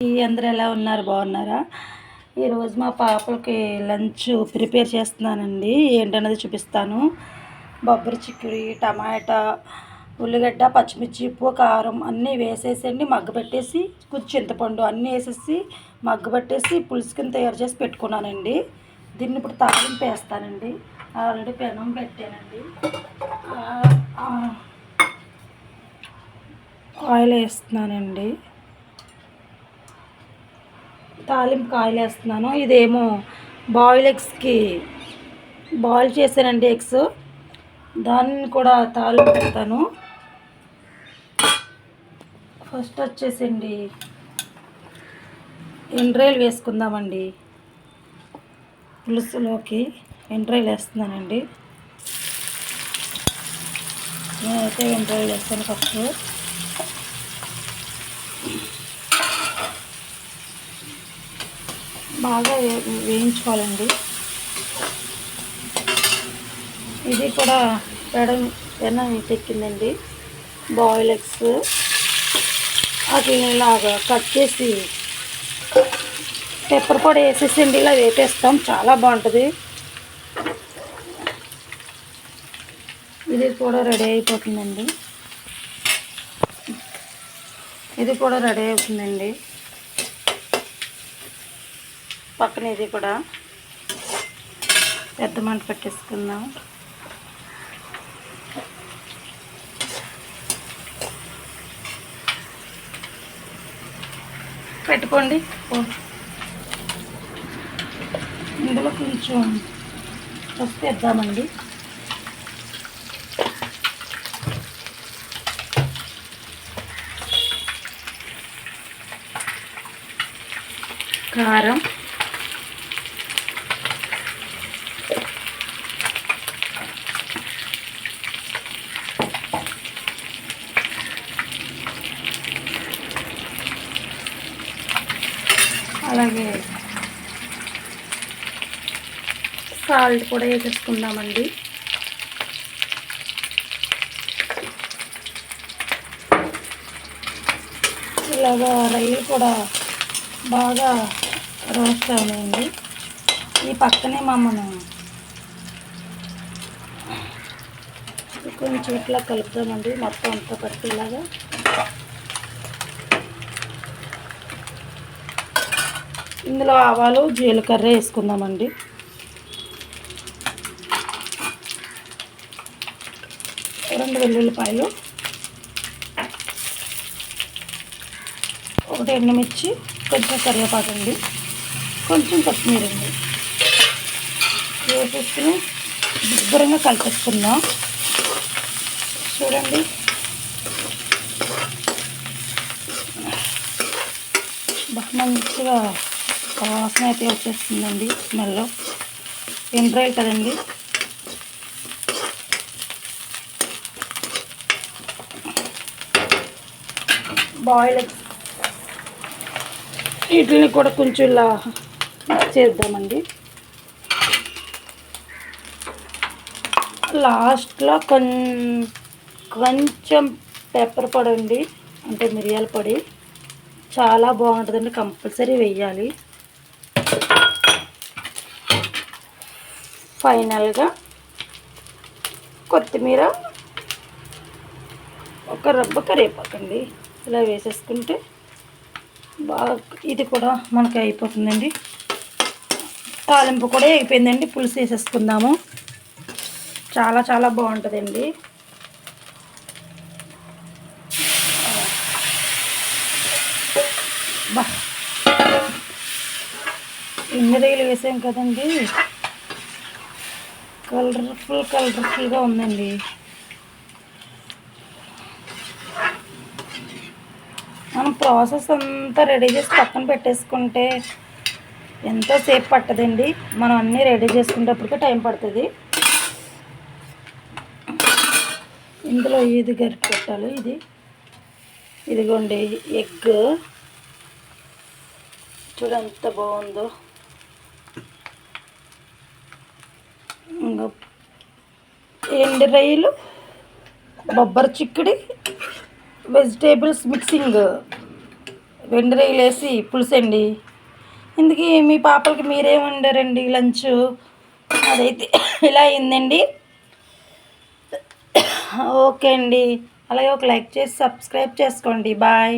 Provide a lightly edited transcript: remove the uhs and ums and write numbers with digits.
అందరూ ఎలా ఉన్నారు? బాగున్నారా? ఈరోజు మా పాపలకి లంచ్ ప్రిపేర్ చేస్తున్నానండి. ఏంటన్నది చూపిస్తాను. బొబ్బరి చిక్కుడు, టమాటా, ఉల్లిగడ్డ, పచ్చిమిర్చి, ఉప్పు, కారం అన్నీ వేసేసండి మగ్గబెట్టేసి, కొంచెం చింతపండు అన్నీ వేసేసి మగ్గబెట్టేసి పులుసు కింద తయారు చేసి పెట్టుకున్నానండి. దీన్ని ఇప్పుడు తాలింపు వేస్తానండి. ఆల్రెడీ పెనం పెట్టానండి. ఆయిల్ వేస్తున్నానండి. తాలింపు ఆయిల్ వేస్తున్నాను. ఇదేమో ఎగ్స్కి బాయిల్ చేశానండి. ఎగ్స్ దాన్ని కూడా తాలింపు పెడతాను. ఫస్ట్ వచ్చేసండి ఎండ్రాయిలు వేసుకుందామండి. పులుసులోకి ఎండ్రాయిలు వేస్తున్నానండి. నేనైతే ఎండ్రాయిలు వేస్తాను. ఫస్ట్ బాగా వేయించుకోవాలండి. ఇది కూడా పెనం ఎక్కిందండి. బాయిల్ ఎగ్స్ ఇలాగా కట్ చేసి పెప్పర్ పొడి వేసేసండి ఇలా వేపేస్తాం. చాలా బాగుంటుంది. ఇది కూడా రెడీ అయిపోతుందండి. ఇది కూడా రెడీ అవుతుందండి. పక్కన ఇది కూడా పెద్ద మంట పెట్టేసుకుందాం. పెట్టుకోండి. ఇందులో కొంచెం పసుపు వేద్దామండి. కారం, అలాగే సాల్ట్ కూడా వేసేసుకుందామండి. ఇలాగా రొయ్యలు కూడా బాగా రోస్ట్ అయినాయండి. ఈ పక్కనే మనం కొంచెం ఇట్లా కలుపుతామండి. మొత్తం అంతా పట్టేలాగా. ఇందులో ఆవాలు, జీలకర్ర వేసుకుందామండి. రెండు వెల్లుల్లిపాయలు, ఒకటి ఎండుమిర్చి, కొంచెం కరివేపాకు అండి, కొంచెం కొత్తిమీర అండి వేసేసుకుని శుభ్రంగా కలిపేసుకుందాం. చూడండి, మంచిగా వాసన అయితే వచ్చేస్తుందండి. స్మెల్ ఎండ్రాయిల్ కదండి. బాయిల్ వీటిని కూడా కొంచెం ఇలా మిక్స్ చేద్దామండి. లాస్ట్లో కొంచెం పెప్పర్ పొడి అండి, అంటే మిరియాల పొడి. చాలా బాగుంటుందండి. కంపల్సరీ వేయాలి. ఫైనల్గా కొత్తిమీర, ఒక రబ్బ కరివేపాకండి ఇలా వేసేసుకుంటే బాగా ఇది కూడా మనకి అయిపోతుందండి. తాలింపు కూడా అయిపోయిందండి. పులుసు వేసేసుకుందాము. చాలా చాలా బాగుంటుందండి. ఎన్ని రొయ్యలు వేసాం కదండి. కలర్ఫుల్గా ఉందండి. మనం ప్రాసెస్ అంతా రెడీ చేసి పక్కన పెట్టేసుకుంటే ఎంతోసేపు పట్టదండి. మనం అన్నీ రెడీ చేసుకునేటప్పటికే టైం పడుతుంది. ఇందులో ఇది గరిటె పెట్టాలి. ఇదిగోండి ఎగ్. చూడ ఎంత బాగుందో. ఇంకా ఎండు రొయ్యలు, బొబ్బరి చిక్కుడి, వెజిటేబుల్స్ మిక్సింగ్ వెండి రొయ్యలు వేసి పులుసు అండి. ఇందుకీ మీ పాపలకి మీరేం వండారండి లంచ్? అదైతే ఇలా అయిందండి. ఓకే అండి. అలాగే ఒక లైక్ చేసి సబ్స్క్రైబ్ చేసుకోండి. బాయ్.